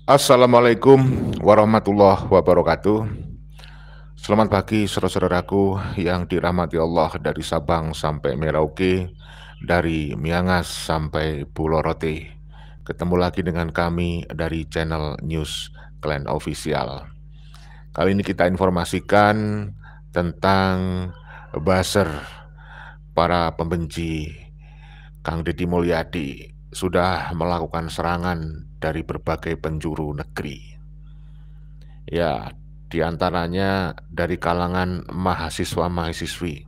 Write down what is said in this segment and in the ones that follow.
Assalamualaikum warahmatullahi wabarakatuh. Selamat pagi saudara-saudaraku yang dirahmati Allah, dari Sabang sampai Merauke, dari Miangas sampai Pulau Rote. Ketemu lagi dengan kami dari channel News Clan Official. Kali ini kita informasikan tentang buzzer para pembenci Kang Deddy Mulyadi sudah melakukan serangan dari berbagai penjuru negeri. Ya, diantaranya dari kalangan mahasiswa-mahasiswi.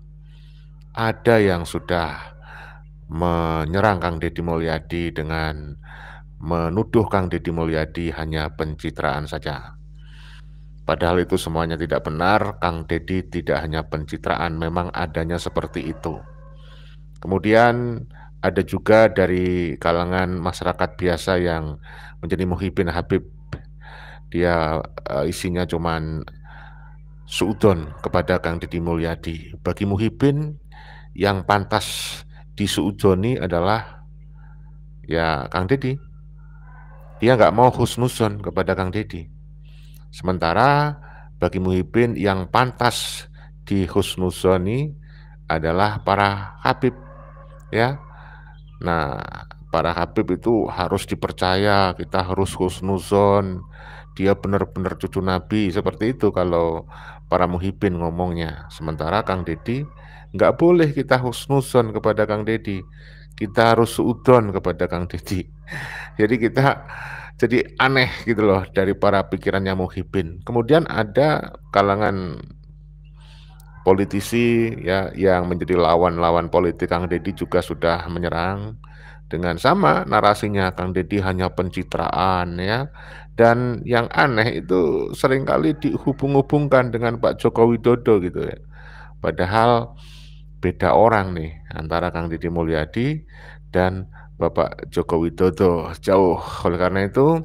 Ada yang sudah menyerang Kang Deddy Mulyadi dengan menuduh Kang Deddy Mulyadi hanya pencitraan saja. Padahal itu semuanya tidak benar. Kang Deddy tidak hanya pencitraan, memang adanya seperti itu. Kemudian ada juga dari kalangan masyarakat biasa yang menjadi Muhyiddin Habib. Dia isinya cuman suudon kepada Kang Deddy Mulyadi. Bagi Muhyiddin, yang pantas disuudoni adalah ya Kang Deddy. Dia nggak mau husnuzon kepada Kang Deddy. Sementara bagi Muhyiddin, yang pantas dihusnuzoni adalah para Habib, ya. Nah, para Habib itu harus dipercaya, kita harus husnuzon, dia benar-benar cucu Nabi, seperti itu kalau para Muhyiddin ngomongnya. Sementara Kang Deddy, nggak boleh kita husnuzon kepada Kang Deddy, kita harus suudon kepada Kang Deddy. Jadi kita jadi aneh gitu loh dari para pikirannya Muhyiddin. Kemudian ada kalangan politisi ya yang menjadi lawan-lawan politik Kang Deddy juga sudah menyerang dengan sama narasinya, Kang Deddy hanya pencitraan ya. Dan yang aneh itu seringkali dihubung-hubungkan dengan Pak Joko Widodo gitu ya. Padahal beda orang nih antara Kang Deddy Mulyadi dan Bapak Joko Widodo, jauh. Oleh karena itu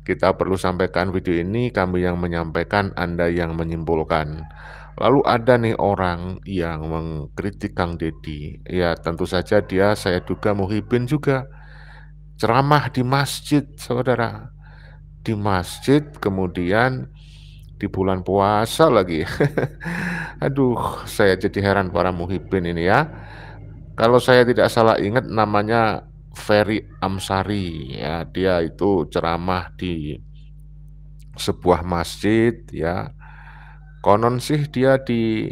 kita perlu sampaikan video ini, kami yang menyampaikan, Anda yang menyimpulkan. Lalu ada nih orang yang mengkritik Kang Deddy. Ya tentu saja dia, saya duga Muhyiddin juga. Ceramah di masjid, saudara. Di masjid, kemudian di bulan puasa lagi. Aduh, saya jadi heran para Muhyiddin ini ya. Kalau saya tidak salah ingat namanya Ferry Amsari ya. Dia itu ceramah di sebuah masjid ya. Konon sih dia di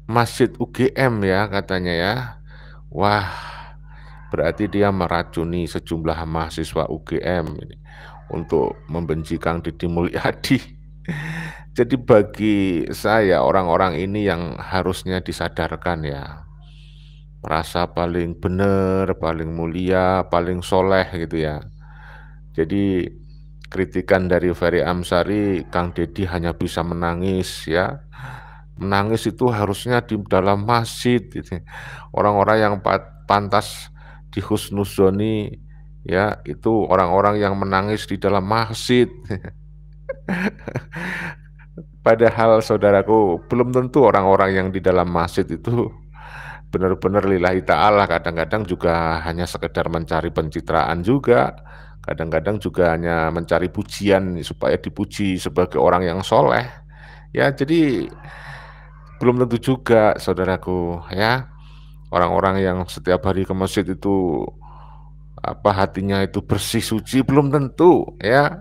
Masjid UGM ya katanya ya. Wah, berarti dia meracuni sejumlah mahasiswa UGM ini untuk membenci Kang Deddy Mulyadi. Jadi bagi saya, orang-orang ini yang harusnya disadarkan ya. Merasa paling benar, paling mulia, paling soleh gitu ya. Jadi kritikan dari Ferry Amsari, Kang Deddy hanya bisa menangis ya. Menangis itu harusnya di dalam masjid gitu. Orang-orang yang pantas dihusnuzoni ya, itu orang-orang yang menangis di dalam masjid. Padahal saudaraku, belum tentu orang-orang yang di dalam masjid itu benar-benar lillahi ta'ala. Kadang-kadang juga hanya sekedar mencari pencitraan juga. Kadang-kadang juga hanya mencari pujian supaya dipuji sebagai orang yang soleh. Ya, jadi belum tentu juga saudaraku ya. Orang-orang yang setiap hari ke masjid itu hatinya itu bersih suci, belum tentu ya.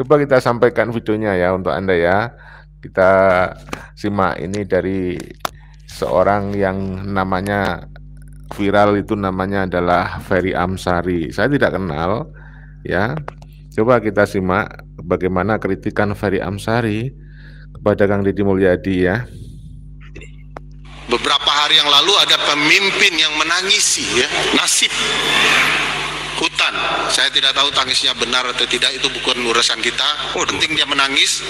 Coba kita sampaikan videonya ya untuk Anda ya. Kita simak ini dari seorang yang namanya viral, itu namanya adalah Ferry Amsari. Saya tidak kenal ya. Coba kita simak bagaimana kritikan Ferry Amsari kepada Kang Deddy Mulyadi ya. Beberapa hari yang lalu ada pemimpin yang menangisi ya nasib hutan. Saya tidak tahu tangisnya benar atau tidak, itu bukan urusan kita. Penting dia menangis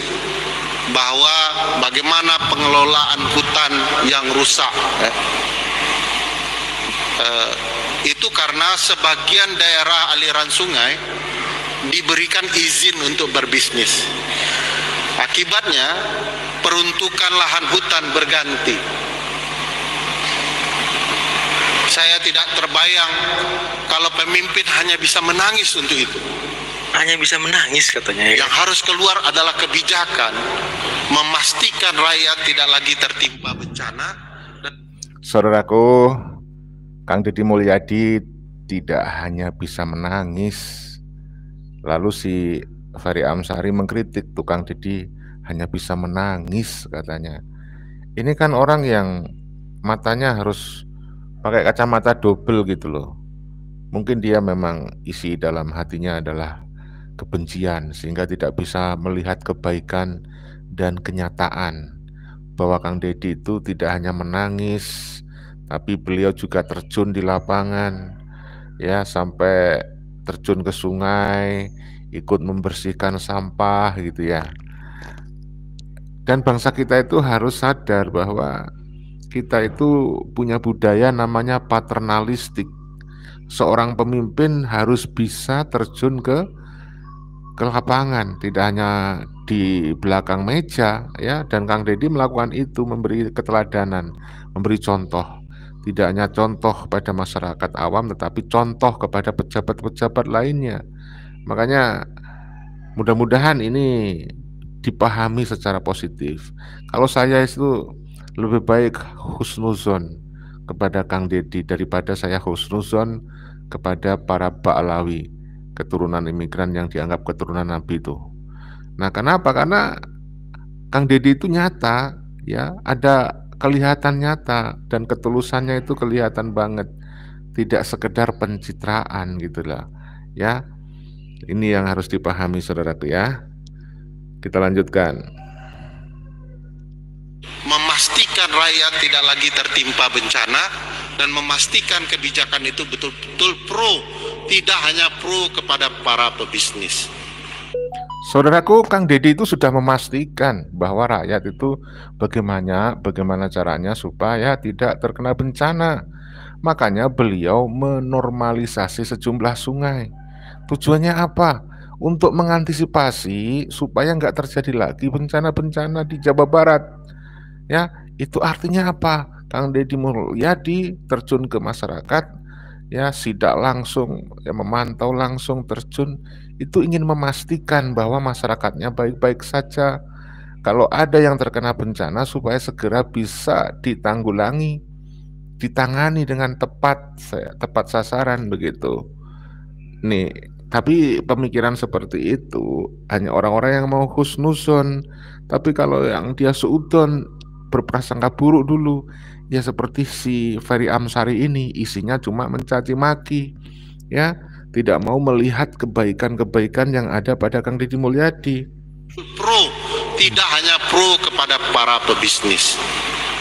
bahwa bagaimana pengelolaan hutan yang rusak. Itu karena sebagian daerah aliran sungai diberikan izin untuk berbisnis. Akibatnya peruntukan lahan hutan berganti. Saya tidak terbayang kalau pemimpin hanya bisa menangis untuk itu. hanya bisa menangis katanya. Yang harus keluar adalah kebijakan memastikan rakyat tidak lagi tertimpa bencana. Saudaraku, Kang Deddy Mulyadi tidak hanya bisa menangis. Lalu si Ferry Amsari mengkritik tukang Deddy hanya bisa menangis katanya. Ini kan orang yang matanya harus pakai kacamata double gitu loh. Mungkin dia memang isi dalam hatinya adalah kebencian sehingga tidak bisa melihat kebaikan dan kenyataan bahwa Kang Deddy itu tidak hanya menangis, tapi beliau juga terjun di lapangan, ya, sampai terjun ke sungai, ikut membersihkan sampah gitu ya. Dan bangsa kita itu harus sadar bahwa kita itu punya budaya namanya paternalistik. Seorang pemimpin harus bisa terjun ke lapangan, tidak hanya di belakang meja ya. Dan Kang Deddy melakukan itu, memberi keteladanan, memberi contoh. Tidak hanya contoh pada masyarakat awam, tetapi contoh kepada pejabat-pejabat lainnya. Makanya mudah-mudahan ini dipahami secara positif. Kalau saya itu lebih baik husnuzon kepada Kang Deddy daripada saya husnuzon kepada para Ba'alawi, keturunan imigran yang dianggap keturunan Nabi itu. Nah, kenapa? Karena Kang Deddy itu nyata, ya, ada kelihatan nyata dan ketulusannya itu kelihatan banget, tidak sekedar pencitraan gitulah, ya. Ini yang harus dipahami saudaraku ya. Kita lanjutkan. Memastikan rakyat tidak lagi tertimpa bencana dan memastikan kebijakan itu betul-betul pro, tidak hanya pro kepada para pebisnis. Saudaraku, Kang Deddy itu sudah memastikan bahwa rakyat itu bagaimana caranya supaya tidak terkena bencana. Makanya beliau menormalisasi sejumlah sungai. Tujuannya apa? Untuk mengantisipasi supaya nggak terjadi lagi bencana-bencana di Jawa Barat. Ya, itu artinya apa? Kang Deddy Mulyadi terjun ke masyarakat, ya, sidak langsung, ya, memantau langsung, terjun, itu ingin memastikan bahwa masyarakatnya baik-baik saja. Kalau ada yang terkena bencana supaya segera bisa ditanggulangi, ditangani dengan tepat sasaran begitu. Nih, tapi pemikiran seperti itu hanya orang-orang yang mau husnuzon. Tapi kalau yang dia suudon, berprasangka buruk dulu, ya seperti si Ferry Amsari ini, isinya cuma mencaci maki, ya, tidak mau melihat kebaikan-kebaikan yang ada pada Kang Deddy Mulyadi. Pro, tidak hanya pro kepada para pebisnis.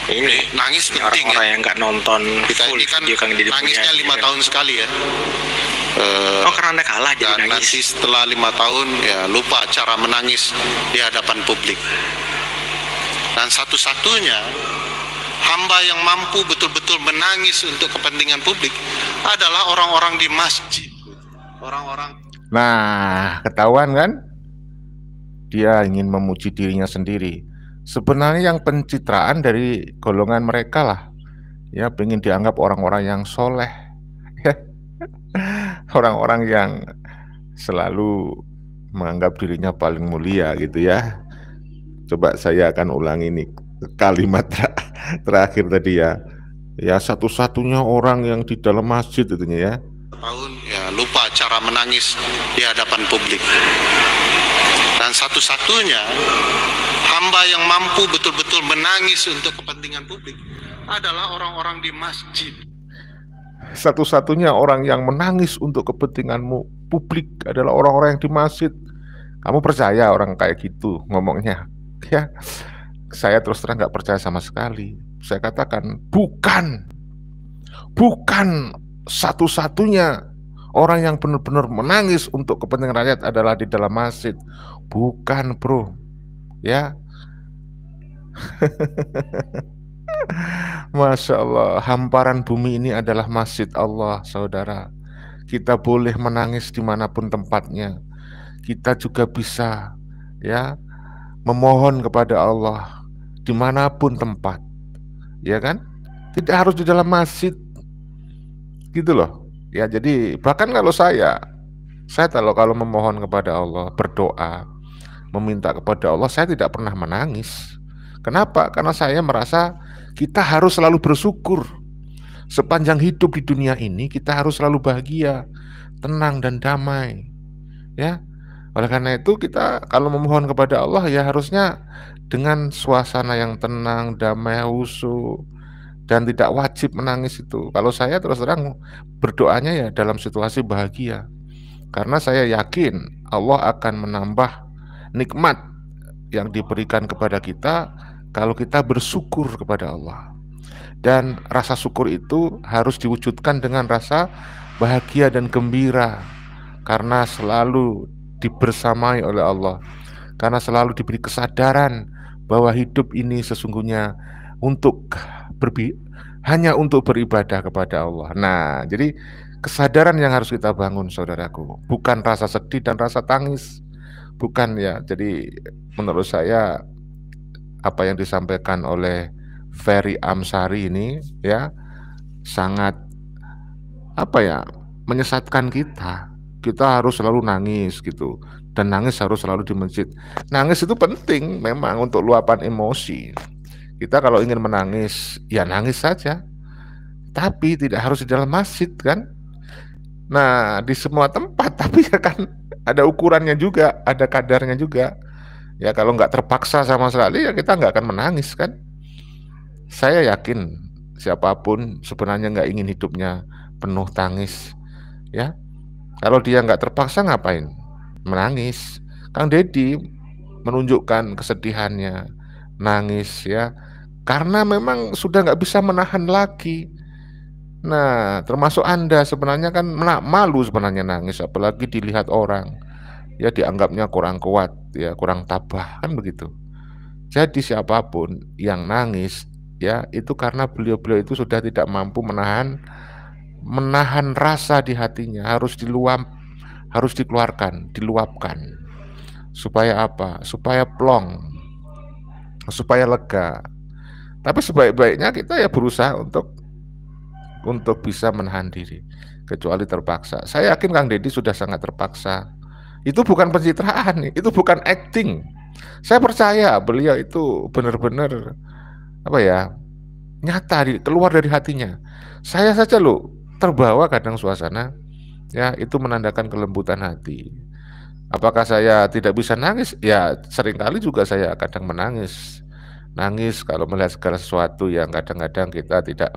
Ini nangis penting orang-orang ya. yang nggak nonton Kita full ini kan video Kang Deddy nangisnya Mulyadi, 5 kan? tahun sekali ya. Oh, karena kalah jadi Dan nangis. nanti setelah 5 tahun ya lupa cara menangis di hadapan publik. Dan satu-satunya hamba yang mampu betul-betul menangis untuk kepentingan publik adalah orang-orang di masjid. Orang-orang. Nah, ketahuan kan? Dia ingin memuji dirinya sendiri. Sebenarnya yang pencitraan dari golongan mereka lah, ya, pengen dianggap orang-orang yang soleh, orang-orang yang selalu menganggap dirinya paling mulia gitu ya. Coba saya akan ulangi nih kalimat terakhir tadi ya. Ya, satu-satunya orang yang di dalam masjid itunya ya. Tahun ya lupa cara menangis di hadapan publik. Dan satu-satunya hamba yang mampu betul-betul menangis untuk kepentingan publik adalah orang-orang di masjid. Satu-satunya orang yang menangis untuk kepentinganmu publik adalah orang-orang yang di masjid. Kamu percaya orang kayak gitu ngomongnya? Ya, saya terus terang nggak percaya sama sekali. Saya katakan bukan satu-satunya orang yang benar-benar menangis untuk kepentingan rakyat adalah di dalam masjid. Bukan, bro. Ya. Masya Allah, hamparan bumi ini adalah masjid Allah, saudara. Kita boleh menangis dimanapun tempatnya. Kita juga bisa, ya, memohon kepada Allah dimanapun tempat, ya kan? Tidak harus di dalam masjid, gitu loh. Ya, jadi bahkan kalau saya Saya kalau memohon kepada Allah, berdoa, meminta kepada Allah, saya tidak pernah menangis. Kenapa? Karena saya merasa kita harus selalu bersyukur. Sepanjang hidup di dunia ini kita harus selalu bahagia, tenang dan damai. Ya. Oleh karena itu kita kalau memohon kepada Allah ya harusnya dengan suasana yang tenang, damai, khusyuk, dan tidak wajib menangis itu. Kalau saya terus terang berdoanya ya dalam situasi bahagia. Karena saya yakin Allah akan menambah nikmat yang diberikan kepada kita kalau kita bersyukur kepada Allah. Dan rasa syukur itu harus diwujudkan dengan rasa bahagia dan gembira, karena selalu dibersamai oleh Allah, karena selalu diberi kesadaran bahwa hidup ini sesungguhnya hanya untuk beribadah kepada Allah. Nah, jadi kesadaran yang harus kita bangun, saudaraku, bukan rasa sedih dan rasa tangis, bukan ya. Jadi menurut saya apa yang disampaikan oleh Ferry Amsari ini ya sangat menyesatkan kita. Kita harus selalu nangis gitu, dan nangis harus selalu di masjid. Nangis itu penting memang untuk luapan emosi. Kita kalau ingin menangis ya nangis saja, tapi tidak harus di dalam masjid kan. Nah, di semua tempat, tapi ya kan ada ukurannya juga, ada kadarnya juga. Ya kalau nggak terpaksa sama sekali ya kita nggak akan menangis kan. Saya yakin siapapun sebenarnya nggak ingin hidupnya penuh tangis. Ya, kalau dia nggak terpaksa ngapain? Menangis. Kang Deddy menunjukkan kesedihannya, nangis ya, karena memang sudah nggak bisa menahan lagi. Nah, termasuk Anda sebenarnya kan malu sebenarnya nangis, apalagi dilihat orang. Ya dianggapnya kurang kuat, ya kurang tabah, kan begitu. Jadi siapapun yang nangis, ya itu karena beliau-beliau itu sudah tidak mampu menahan rasa di hatinya, harus dikeluarkan, diluapkan. Supaya apa? Supaya plong, supaya lega. Tapi sebaik-baiknya kita ya berusaha untuk bisa menahan diri, kecuali terpaksa. Saya yakin Kang Deddy sudah sangat terpaksa. Itu bukan pencitraan, itu bukan acting. Saya percaya beliau itu benar-benar nyata keluar dari hatinya. Saya saja loh terbawa kadang suasana, ya itu menandakan kelembutan hati. Apakah saya tidak bisa nangis? Ya seringkali juga saya kadang menangis kalau melihat segala sesuatu yang kadang-kadang kita tidak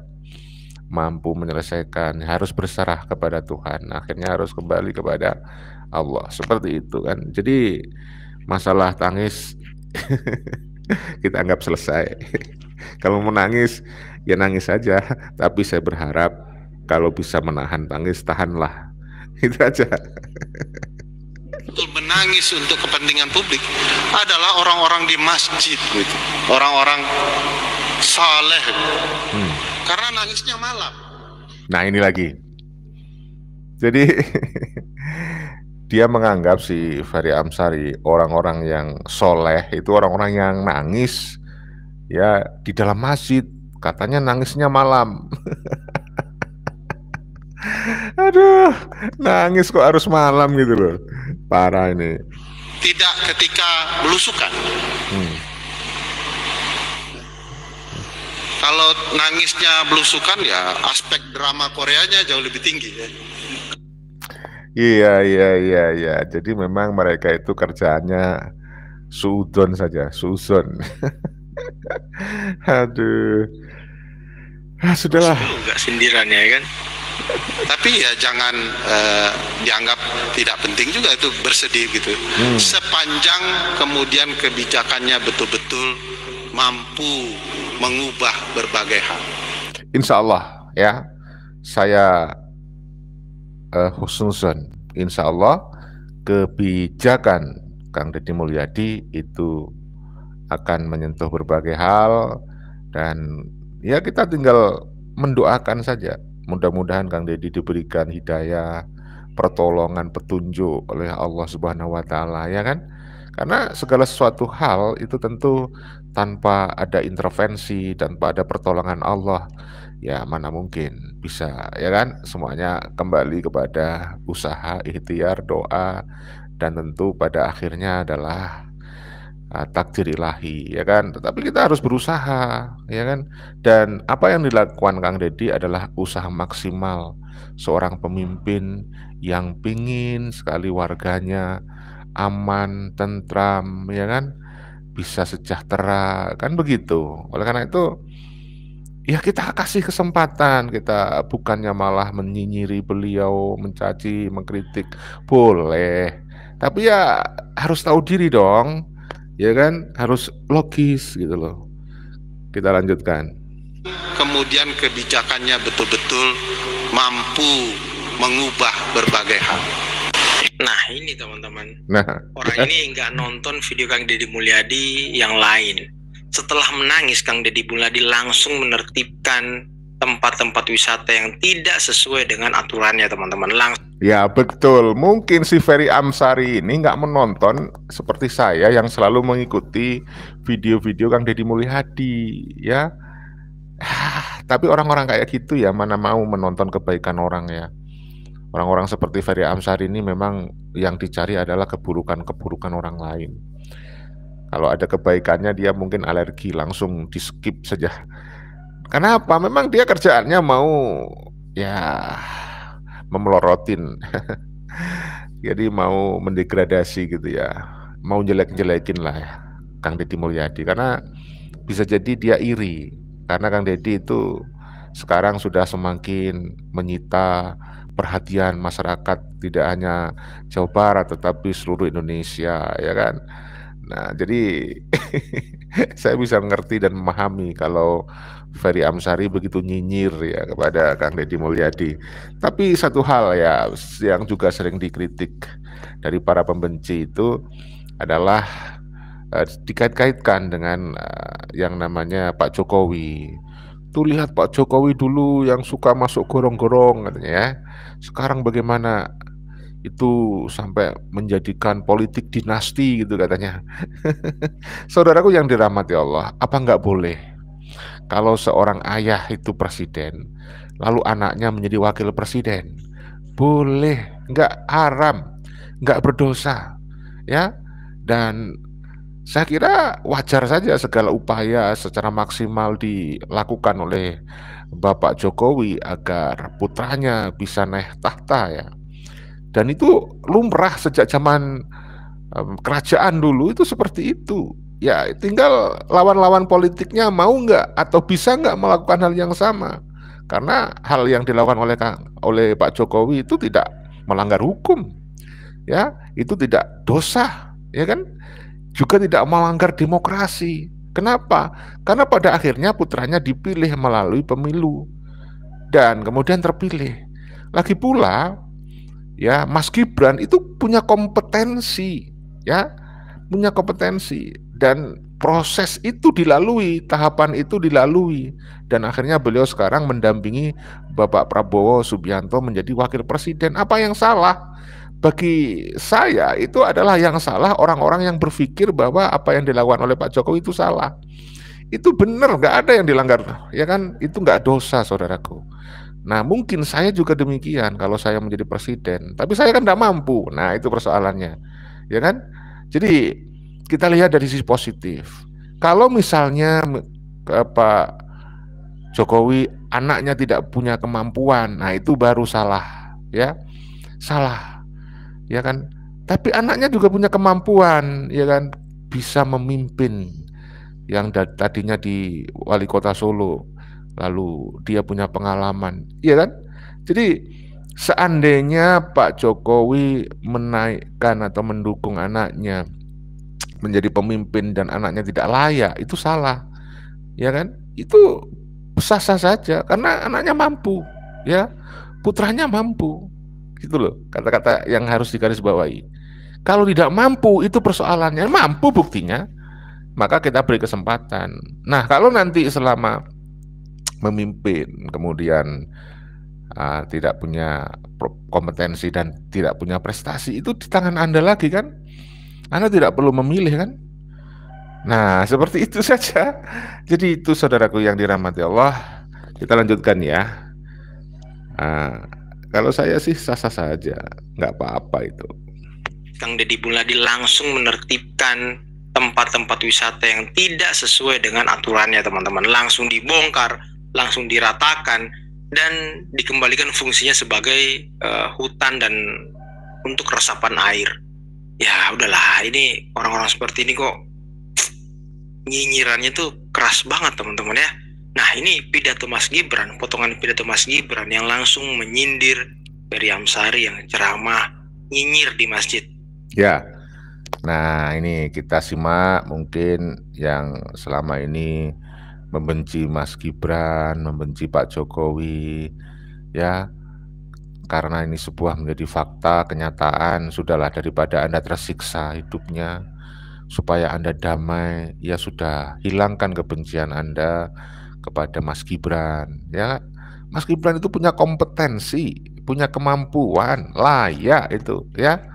mampu menyelesaikan, harus berserah kepada Tuhan, akhirnya harus kembali kepada Allah, seperti itu kan. Jadi masalah tangis kita anggap selesai. Kalau menangis ya nangis saja, tapi saya berharap kalau bisa menahan tangis, tahanlah. Itu aja. Menangis untuk kepentingan publik adalah orang-orang di masjid gitu, orang-orang saleh. Karena nangisnya malam. Nah ini lagi. Jadi dia menganggap si Ferry Amsari orang-orang yang soleh itu orang-orang yang nangis ya di dalam masjid. Katanya nangisnya malam. Aduh, nangis kok harus malam gitu loh. Parah ini. Tidak ketika belusukan. Kalau nangisnya belusukan ya aspek drama Koreanya jauh lebih tinggi ya. Iya. Jadi memang mereka itu kerjaannya suudon saja, suuzon. Aduh. Sudahlah. Enggak sindirannya kan. Tapi ya jangan dianggap tidak penting juga itu bersedih gitu. Sepanjang kemudian kebijakannya betul-betul mampu mengubah berbagai hal. Insya Allah ya, saya husnuzon. Insya Allah kebijakan Kang Deddy Mulyadi itu akan menyentuh berbagai hal, dan ya kita tinggal mendoakan saja. Mudah-mudahan Kang Deddy diberikan hidayah, pertolongan, petunjuk oleh Allah Subhanahu wa taala, ya kan? Karena segala sesuatu hal itu tentu tanpa ada intervensi, tanpa ada pertolongan Allah, Ya mana mungkin bisa, ya kan? Semuanya kembali kepada usaha, ikhtiar, doa, dan tentu pada akhirnya adalah takdir ilahi, ya kan? Tetapi kita harus berusaha, ya kan? Dan apa yang dilakukan Kang Deddy adalah usaha maksimal seorang pemimpin yang pingin sekali warganya aman, tentram, ya kan? Bisa sejahtera, kan begitu. Oleh karena itu, ya kita kasih kesempatan, kita bukannya malah menyinyiri beliau, mencaci, mengkritik, boleh. Tapi ya harus tahu diri dong, ya kan? Harus logis gitu loh. Kita lanjutkan. Kemudian kebijakannya betul-betul mampu mengubah berbagai hal. Nah ini teman-teman, Nah, orang ini nggak nonton video Kang Deddy Mulyadi yang lain. Setelah menangis, Kang Deddy Mulyadi langsung menertibkan tempat-tempat wisata yang tidak sesuai dengan aturannya, teman-teman. ya betul. Mungkin si Ferry Amsari ini nggak menonton seperti saya yang selalu mengikuti video-video Kang Deddy Mulyadi, ya. Tapi orang-orang kayak gitu ya mana mau menonton kebaikan orang ya. Orang-orang seperti Ferry Amsari ini memang yang dicari adalah keburukan-keburukan orang lain. Kalau ada kebaikannya dia mungkin alergi, langsung di skip saja. Kenapa? Memang dia kerjaannya mau ya memelorotin. Jadi mau mendegradasi gitu ya. Mau jelek-jelekin lah ya Kang Deddy Mulyadi. Karena bisa jadi dia iri. Karena Kang Deddy itu sekarang sudah semakin menyita perhatian masyarakat, tidak hanya Jawa Barat tetapi seluruh Indonesia, ya kan. Nah jadi saya bisa mengerti dan memahami kalau Ferry Amsari begitu nyinyir ya kepada Kang Deddy Mulyadi. Tapi satu hal ya yang juga sering dikritik dari para pembenci itu adalah dikait-kaitkan dengan yang namanya Pak Jokowi. Tuh lihat Pak Jokowi dulu yang suka masuk gorong-gorong katanya ya. Sekarang bagaimana itu sampai menjadikan politik dinasti gitu katanya. Saudaraku yang dirahmati Allah, apa nggak boleh kalau seorang ayah itu presiden, lalu anaknya menjadi wakil presiden? Boleh, nggak haram, nggak berdosa, ya. Dan saya kira wajar saja segala upaya secara maksimal dilakukan oleh Bapak Jokowi agar putranya bisa naik tahta ya. Dan itu lumrah sejak zaman kerajaan dulu itu seperti itu. Ya tinggal lawan-lawan politiknya mau nggak atau bisa nggak melakukan hal yang sama. Karena hal yang dilakukan oleh Pak Jokowi itu tidak melanggar hukum, ya itu tidak dosa, ya kan? Juga tidak melanggar demokrasi. Kenapa? Karena pada akhirnya putranya dipilih melalui pemilu dan kemudian terpilih. Lagi pula, ya Mas Gibran itu punya kompetensi, ya punya kompetensi dan proses itu dilalui, tahapan itu dilalui dan akhirnya beliau sekarang mendampingi Bapak Prabowo Subianto menjadi wakil presiden. Apa yang salah? Bagi saya itu adalah yang salah orang-orang yang berpikir bahwa apa yang dilakukan oleh Pak Jokowi itu salah. Itu benar, nggak ada yang dilanggar, ya kan? Itu nggak dosa, saudaraku. Nah, mungkin saya juga demikian kalau saya menjadi presiden, tapi saya kan nggak mampu. Nah, itu persoalannya, ya kan? Jadi kita lihat dari sisi positif. Kalau misalnya Pak Jokowi anaknya tidak punya kemampuan, nah itu baru salah, ya, salah, ya kan? Tapi anaknya juga punya kemampuan, ya kan, bisa memimpin yang tadinya di wali kota Solo, lalu dia punya pengalaman, ya kan? Jadi seandainya Pak Jokowi menaikkan atau mendukung anaknya menjadi pemimpin dan anaknya tidak layak, itu salah, ya kan? Itu sah-sah saja karena anaknya mampu, ya, putranya mampu, gitu loh. Kata-kata yang harus digarisbawahi. Kalau tidak mampu itu persoalannya, mampu buktinya, maka kita beri kesempatan. Nah, kalau nanti selama memimpin kemudian tidak punya kompetensi dan tidak punya prestasi, itu di tangan Anda lagi kan? Anda tidak perlu memilih kan? Nah, seperti itu saja. Jadi itu saudaraku yang dirahmati Allah. Kita lanjutkan ya. Kalau saya sih sah-sah saja, nggak apa-apa itu. Kang Deddy Mulyadi langsung menertibkan tempat-tempat wisata yang tidak sesuai dengan aturannya, teman-teman. Langsung dibongkar, langsung diratakan, dan dikembalikan fungsinya sebagai hutan dan untuk resapan air. Ya udahlah, ini orang-orang seperti ini kok nyinyirannya tuh keras banget, teman-teman ya. Nah, ini pidato Mas Gibran, potongan pidato Mas Gibran yang langsung menyindir Ferry Amsari yang ceramah nyinyir di masjid. Ya, nah ini kita simak mungkin yang selama ini membenci Mas Gibran, membenci Pak Jokowi, ya, karena ini sebuah menjadi fakta, kenyataan. Sudahlah, daripada Anda tersiksa hidupnya, supaya Anda damai, ya sudah, hilangkan kebencian Anda kepada Mas Gibran, ya. Mas Gibran itu punya kompetensi, punya kemampuan, layak itu, ya.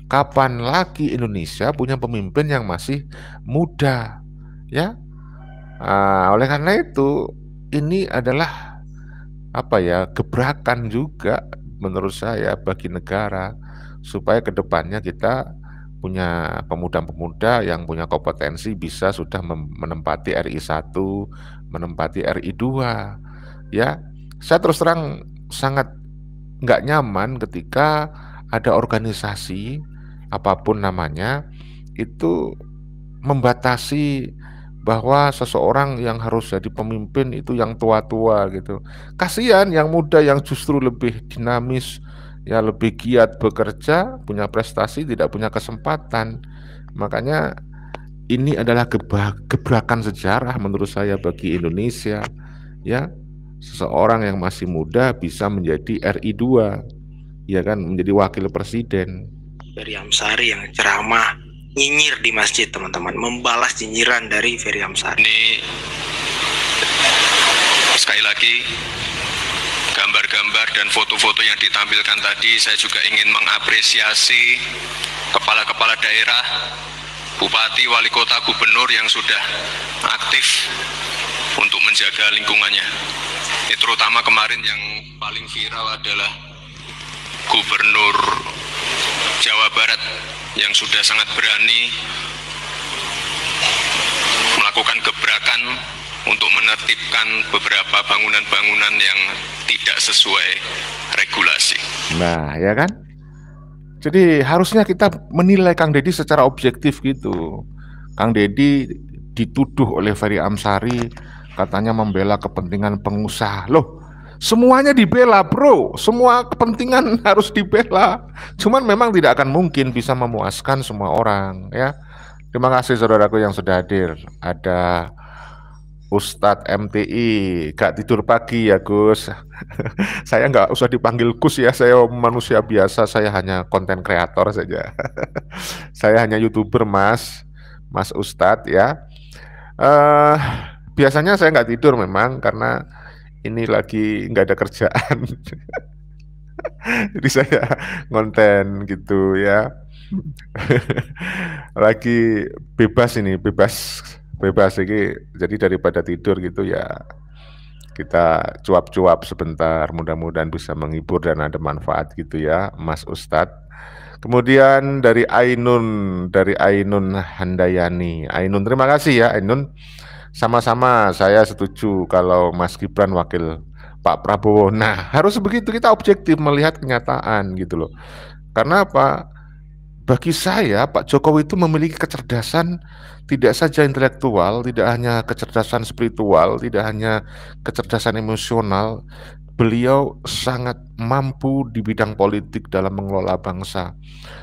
Kapan lagi Indonesia punya pemimpin yang masih muda, ya? Oleh karena itu, ini adalah apa ya, gebrakan juga menurut saya bagi negara, supaya kedepannya kita punya pemuda-pemuda yang punya kompetensi bisa sudah menempati RI 1, menempati RI 2, ya. Saya terus terang sangat nggak nyaman ketika ada organisasi apapun namanya itu membatasi bahwa seseorang yang harus jadi pemimpin itu yang tua-tua gitu. Kasihan yang muda yang justru lebih dinamis, ya lebih giat bekerja, punya prestasi, tidak punya kesempatan. Makanya ini adalah gebrakan sejarah menurut saya bagi Indonesia, ya. Seseorang yang masih muda bisa menjadi RI 2, ya kan, menjadi wakil presiden. Ferry Amsari yang ceramah nyinyir di masjid, teman-teman, membalas nyinyiran dari Ferry Amsari. Ini sekali lagi gambar-gambar dan foto-foto yang ditampilkan tadi, saya juga ingin mengapresiasi kepala-kepala daerah, bupati, wali kota, gubernur yang sudah aktif untuk menjaga lingkungannya. Ini terutama kemarin yang paling viral adalah Gubernur Jawa Barat yang sudah sangat berani melakukan gebrakan untuk menertibkan beberapa bangunan-bangunan yang tidak sesuai regulasi. Nah, ya kan? Jadi harusnya kita menilai Kang Deddy secara objektif gitu. Kang Deddy dituduh oleh Ferry Amsari katanya membela kepentingan pengusaha. Loh, semuanya dibela, bro. Semua kepentingan harus dibela. Cuman memang tidak akan mungkin bisa memuaskan semua orang, ya. Terima kasih saudaraku yang sudah hadir. Ada Ustadz MTI, gak tidur pagi ya Gus. Saya nggak usah dipanggil Gus ya, saya manusia biasa, saya hanya konten kreator saja. Saya hanya YouTuber Mas Ustadz ya. Biasanya saya nggak tidur memang karena ini lagi nggak ada kerjaan. Jadi saya ngonten gitu ya. Lagi bebas ini, bebas ini. Jadi daripada tidur gitu ya, kita cuap-cuap sebentar, mudah-mudahan bisa menghibur dan ada manfaat gitu ya, Mas Ustadz. Kemudian dari Ainun Handayani. Ainun, terima kasih ya Ainun. Sama-sama saya setuju kalau Mas Gibran wakil Pak Prabowo. Nah, harus begitu, kita objektif melihat kenyataan gitu loh. Karena apa? Bagi saya Pak Jokowi itu memiliki kecerdasan tidak saja intelektual, tidak hanya kecerdasan spiritual, tidak hanya kecerdasan emosional. Beliau sangat mampu di bidang politik dalam mengelola bangsa.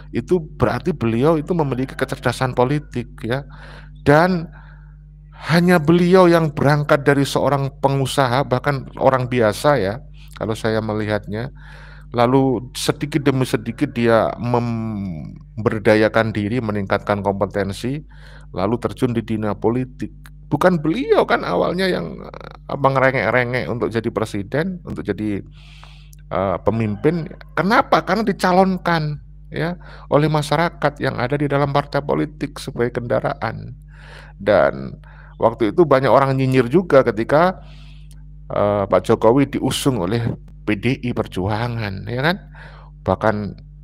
Itu berarti beliau itu memiliki kecerdasan politik ya. Dan hanya beliau yang berangkat dari seorang pengusaha, bahkan orang biasa ya, kalau saya melihatnya. Lalu sedikit demi sedikit dia memberdayakan diri, meningkatkan kompetensi, lalu terjun di dunia politik. Bukan beliau kan awalnya yang mengerengek-rengek untuk jadi presiden, untuk jadi pemimpin. Kenapa? Karena dicalonkan ya oleh masyarakat yang ada di dalam partai politik sebagai kendaraan. Dan waktu itu banyak orang nyinyir juga ketika Pak Jokowi diusung oleh PDI Perjuangan, ya kan? Bahkan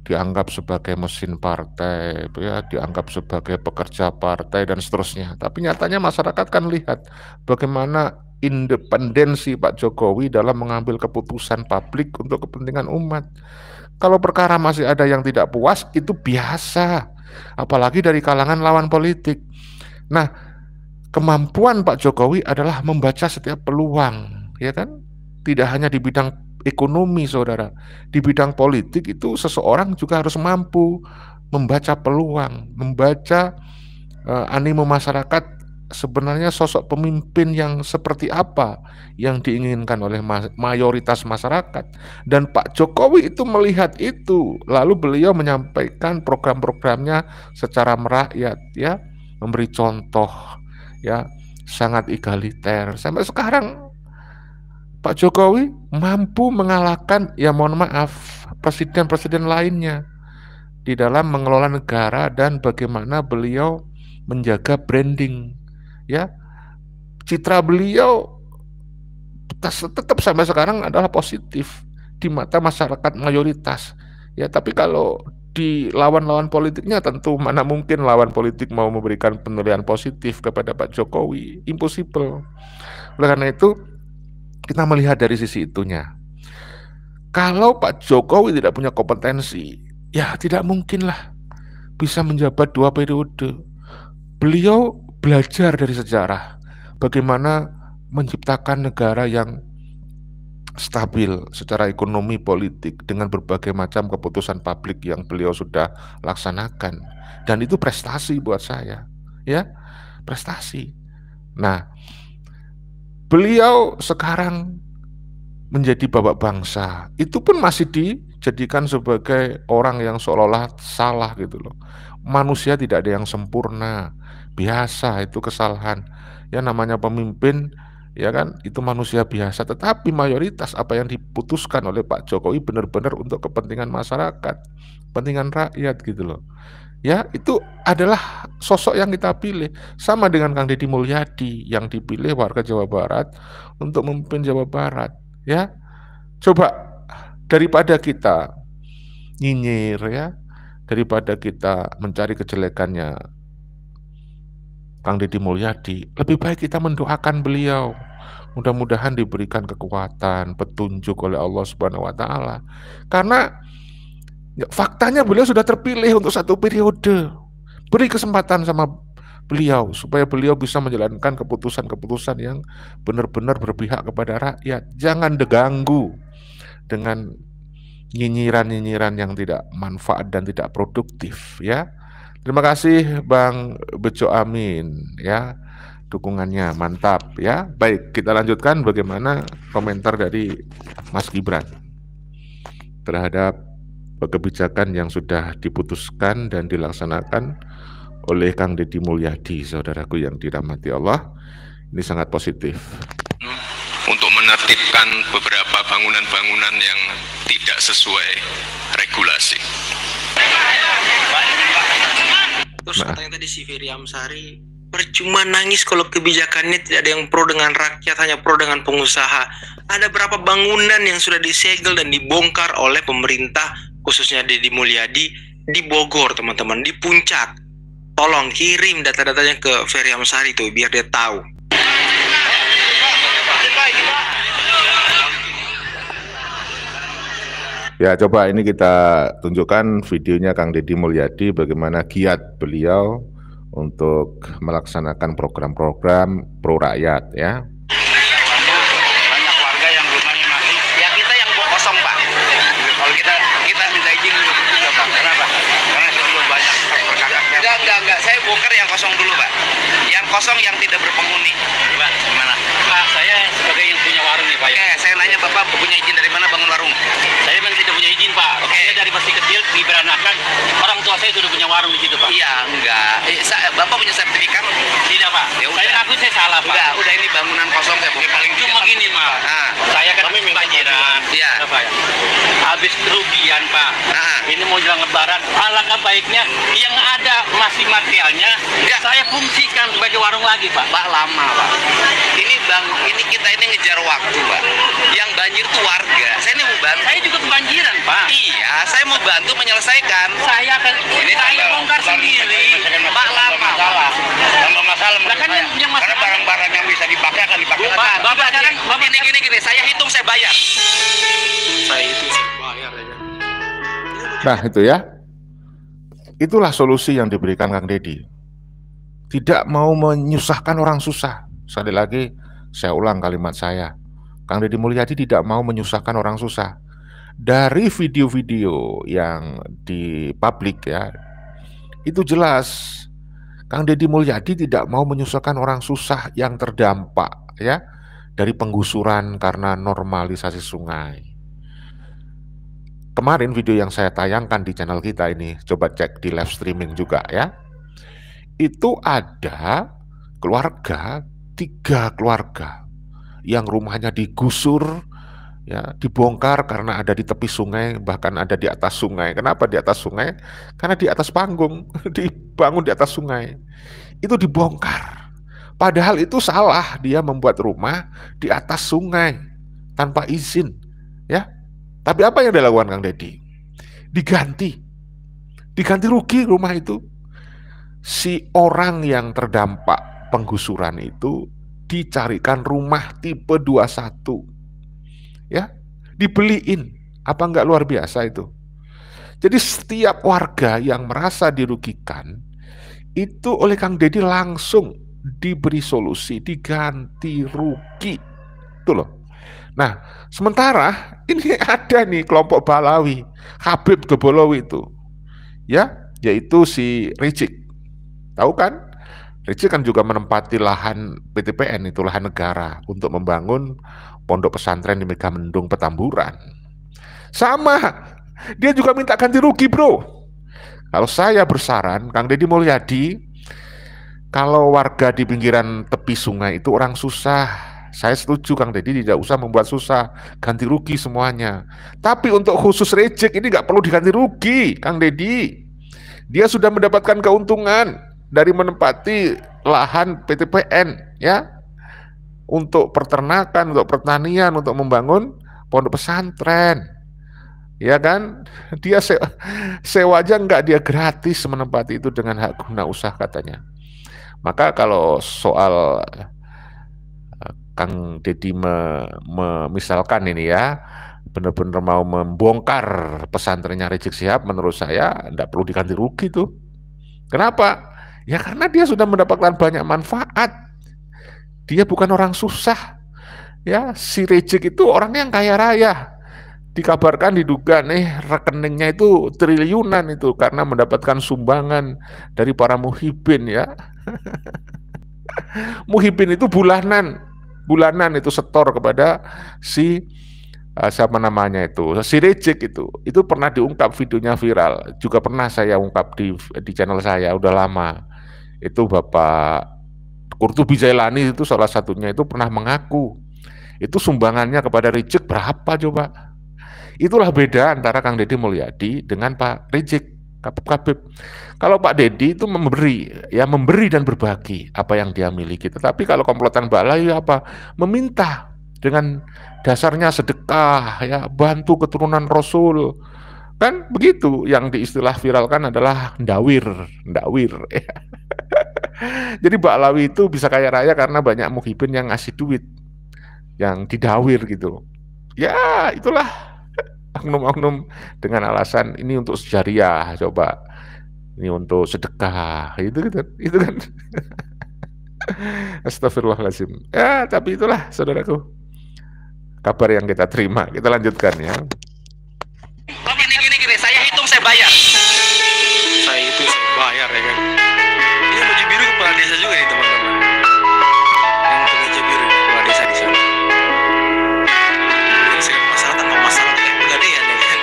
dianggap sebagai mesin partai, ya, dianggap sebagai pekerja partai dan seterusnya. Tapi nyatanya masyarakat kan lihat bagaimana independensi Pak Jokowi dalam mengambil keputusan publik untuk kepentingan umat. Kalau perkara masih ada yang tidak puas, itu biasa, apalagi dari kalangan lawan politik. Nah, kemampuan Pak Jokowi adalah membaca setiap peluang, ya kan? Tidak hanya di bidang ekonomi, saudara. Di bidang politik itu seseorang juga harus mampu membaca peluang, membaca animo masyarakat, sebenarnya sosok pemimpin yang seperti apa yang diinginkan oleh mayoritas masyarakat. Dan Pak Jokowi itu melihat itu, lalu beliau menyampaikan program-programnya secara merakyat, ya, memberi contoh, ya, sangat egaliter. Sampai sekarang Pak Jokowi mampu mengalahkan, ya mohon maaf, presiden-presiden lainnya di dalam mengelola negara dan bagaimana beliau menjaga branding, ya. Citra beliau tetap sampai sekarang adalah positif di mata masyarakat mayoritas, ya. Tapi kalau di lawan-lawan politiknya, tentu mana mungkin lawan politik mau memberikan penilaian positif kepada Pak Jokowi, impossible. Oleh karena itu kita melihat dari sisi itunya. Kalau Pak Jokowi tidak punya kompetensi, ya tidak mungkinlah bisa menjabat 2 periode. Beliau belajar dari sejarah bagaimana menciptakan negara yang stabil secara ekonomi politik dengan berbagai macam keputusan publik yang beliau sudah laksanakan, dan itu prestasi buat saya, ya, prestasi. Nah, beliau sekarang menjadi bapak bangsa, itu pun masih dijadikan sebagai orang yang seolah-olah salah gitu loh. Manusia tidak ada yang sempurna, biasa itu kesalahan. Ya namanya pemimpin, ya kan, itu manusia biasa. Tetapi mayoritas apa yang diputuskan oleh Pak Jokowi benar-benar untuk kepentingan masyarakat, kepentingan rakyat gitu loh. Ya, itu adalah sosok yang kita pilih. Sama dengan Kang Deddy Mulyadi yang dipilih warga Jawa Barat untuk memimpin Jawa Barat. Ya, coba daripada kita nyinyir, ya, daripada kita mencari kejelekannya Kang Deddy Mulyadi, lebih baik kita mendoakan beliau. Mudah-mudahan diberikan kekuatan, petunjuk oleh Allah Subhanahu wa taala. Karena faktanya beliau sudah terpilih untuk 1 periode. Beri kesempatan sama beliau supaya beliau bisa menjalankan keputusan-keputusan yang benar-benar berpihak kepada rakyat. Jangan diganggu dengan nyinyiran-nyinyiran yang tidak manfaat dan tidak produktif, ya. Terima kasih Bang Bejo Amin, ya, dukungannya mantap, ya. Baik, kita lanjutkan bagaimana komentar dari Mas Gibran terhadap kebijakan yang sudah diputuskan dan dilaksanakan oleh Kang Deddy Mulyadi, saudaraku yang dirahmati Allah. Ini sangat positif. Untuk menertibkan beberapa bangunan-bangunan yang tidak sesuai regulasi. Terus katanya tadi si Ferry Amsari, percuma nangis kalau kebijakannya tidak ada yang pro dengan rakyat, hanya pro dengan pengusaha. Ada berapa bangunan yang sudah disegel dan dibongkar oleh pemerintah, khususnya Deddy Mulyadi di Bogor, teman-teman, di Puncak. Tolong kirim data-datanya ke Ferry Amsari tuh biar dia tahu. Ya, coba ini kita tunjukkan videonya Kang Deddy Mulyadi bagaimana giat beliau untuk melaksanakan program-program pro rakyat, ya. Banyak warga yang rumahnya masih, ya kita yang kosong Pak. Kalau kita minta izin dulu Pak. Kenapa? Karena itu belum banyak perkakaknya. Enggak, saya bongkar yang kosong dulu Pak. Yang kosong yang tidak berpenghuni. Pak, gimana? Pak, saya sebagai yang punya warung nih Pak. Oke, saya nanya Bapak punya izin dari mana bangun warung? Saya memang tidak punya izin Pak. Oke. Saya dari masih kecil diberanakan, orang tua saya sudah punya warung di situ Pak. Iya, enggak. Bapak punya sertifikat? Tidak Pak. Ya, saya ngaku saya salah Pak. Enggak, udah ini bangunan kosong saya bongkar paling cuma gini Pak. Nah, saya kan banjiran. Iya. Pak. Habis kerugian Pak. Nah, ini mau jelang Lebaran. Alangkah baiknya yang ada masih materialnya saya fungsikan sebagai warung lagi, Pak. Pak, lama, Pak. Ini kita ini ngejar waktu, Pak. Yang banjir tuh warga. Saya ini mau bantu. Saya juga kebanjiran, Pak. Iya, saya mau bantu menyelesaikan. Saya akan saya bongkar sendiri. Pak, lama, Pak. Tambah masalah yang karena barang-barang yang bisa dipakai akan dipakai. Bapak sekarang gini, saya hitung saya bayar. Saya itu saya bayar aja. Nah itu ya, itulah solusi yang diberikan Kang Deddy. Tidak mau menyusahkan orang susah. Sekali lagi saya ulang kalimat saya, Kang Deddy Mulyadi tidak mau menyusahkan orang susah. Dari video-video yang dipublik ya, itu jelas Kang Deddy Mulyadi tidak mau menyusahkan orang susah yang terdampak ya dari penggusuran karena normalisasi sungai. Kemarin video yang saya tayangkan di channel kita ini, coba cek di live streaming juga ya. Itu ada keluarga, 3 keluarga yang rumahnya digusur ya, dibongkar karena ada di tepi sungai, bahkan ada di atas sungai. Kenapa di atas sungai? Karena di atas panggung, dibangun di atas sungai. Itu dibongkar. Padahal itu salah, dia membuat rumah di atas sungai tanpa izin, ya. Tapi apa yang dilakukan Kang Deddy? Diganti rugi rumah itu. Si orang yang terdampak penggusuran itu dicarikan rumah tipe 21. Ya, dibeliin. Apa enggak luar biasa itu? Jadi setiap warga yang merasa dirugikan itu oleh Kang Deddy langsung diberi solusi, diganti rugi. Itu loh. Nah, sementara ini ada nih kelompok Balawi, Habib Dobolowi itu. Ya, yaitu si Rizik. Tahu kan? Rizik kan juga menempati lahan PTPN, itu lahan negara, untuk membangun pondok pesantren di Megamendung Petamburan. Sama, dia juga minta ganti rugi, bro. Kalau saya bersaran, Kang Deddy Mulyadi, kalau warga di pinggiran tepi sungai itu orang susah, saya setuju Kang Deddy tidak usah membuat susah, ganti rugi semuanya. Tapi untuk khusus Rizik ini nggak perlu diganti rugi, Kang Deddy. Dia sudah mendapatkan keuntungan dari menempati lahan PTPN, ya, untuk peternakan, untuk pertanian, untuk membangun pondok pesantren, ya kan? Dia sewa aja enggak, dia gratis menempati itu dengan hak guna usaha katanya. Maka kalau soal Kang Deddy misalkan ini ya, benar-benar mau membongkar pesantrennya Rizik Syihab, menurut saya enggak perlu diganti rugi tuh. Kenapa? Ya karena dia sudah mendapatkan banyak manfaat. Dia bukan orang susah. Ya, si Rizik itu orang yang kaya raya. Dikabarkan diduga nih rekeningnya itu triliunan itu karena mendapatkan sumbangan dari para muhibin ya. Muhibin itu bulanan itu setor kepada si siapa namanya itu, si Rizik itu pernah diungkap, videonya viral, juga pernah saya ungkap di channel saya, udah lama. Itu Bapak Qurtubi Jailani itu salah satunya, itu pernah mengaku itu sumbangannya kepada Rizik berapa coba. Itulah beda antara Kang Deddy Mulyadi dengan Pak Rizik Habib. Kalau Pak Deddy itu memberi dan berbagi apa yang dia miliki. Tetapi kalau komplotan Balawi apa? Meminta dengan dasarnya sedekah, ya, bantu keturunan Rasul. Kan begitu, yang diistilah viralkan adalah ndawir. Ya. Jadi Balawi itu bisa kaya raya karena banyak muhibin yang ngasih duit, yang didawir gitu. Ya, itulah oknum-oknum dengan alasan ini untuk syariah, coba. Ini untuk sedekah, itu kan. Astagfirullahaladzim. Ya, tapi itulah saudaraku, kabar yang kita terima. Kita lanjutkan ya. Gini, saya hitung saya bayar. Saya itu saya bayar ya kan. Ini baju biru kepala desa juga nih teman-teman. Yang pengeja biru kepala desa di sana. Saya masalah tanpa masalah kayak pegadaian ya kan.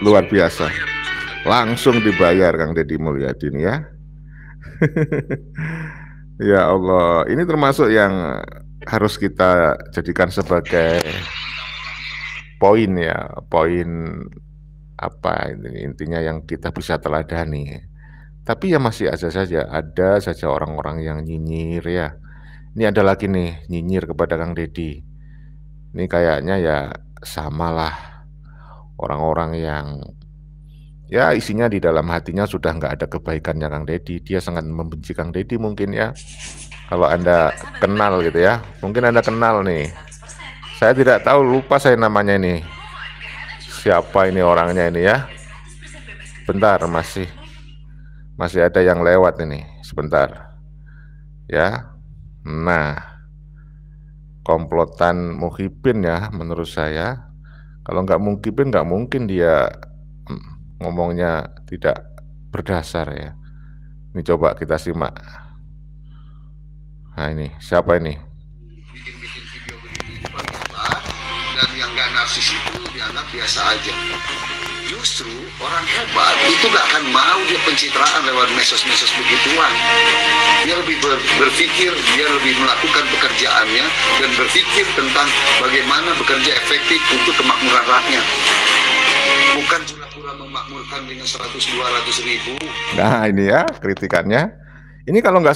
Luar biasa. Langsung dibayar Kang Deddy Mulyadi ini ya. Ya Allah, ini termasuk yang harus kita jadikan sebagai poin apa intinya yang kita bisa teladani. Tapi ya masih ada saja orang-orang yang nyinyir ya. Ini ada lagi nih nyinyir kepada Kang Deddy. Ini kayaknya ya samalah orang-orang yang ya isinya di dalam hatinya sudah nggak ada kebaikannya Kang Deddy. Dia sangat membenci Kang Deddy mungkin ya. Kalau Anda kenal gitu ya, mungkin Anda kenal nih. Saya tidak tahu, lupa saya namanya ini. Siapa ini orangnya ini ya? Bentar, masih ada yang lewat ini. Sebentar. Ya. Nah, komplotan Muhyiddin ya menurut saya. Kalau nggak Muhyiddin nggak mungkin dia ngomongnya tidak berdasar ya. Ini coba kita simak. Nah ini, siapa ini? Bikin-bikin video begini dan yang nggak narsis itu dianggap biasa aja. Justru orang hebat itu gak akan mau dia pencitraan lewat mesos-mesos begituan. Dia lebih berpikir, dia lebih melakukan pekerjaannya dan berpikir tentang bagaimana bekerja efektif untuk kemakmuran rakyat. Bukan pura-pura memakmurkan dengan 100-200 ribu. Nah ini ya kritikannya. Ini kalau nggak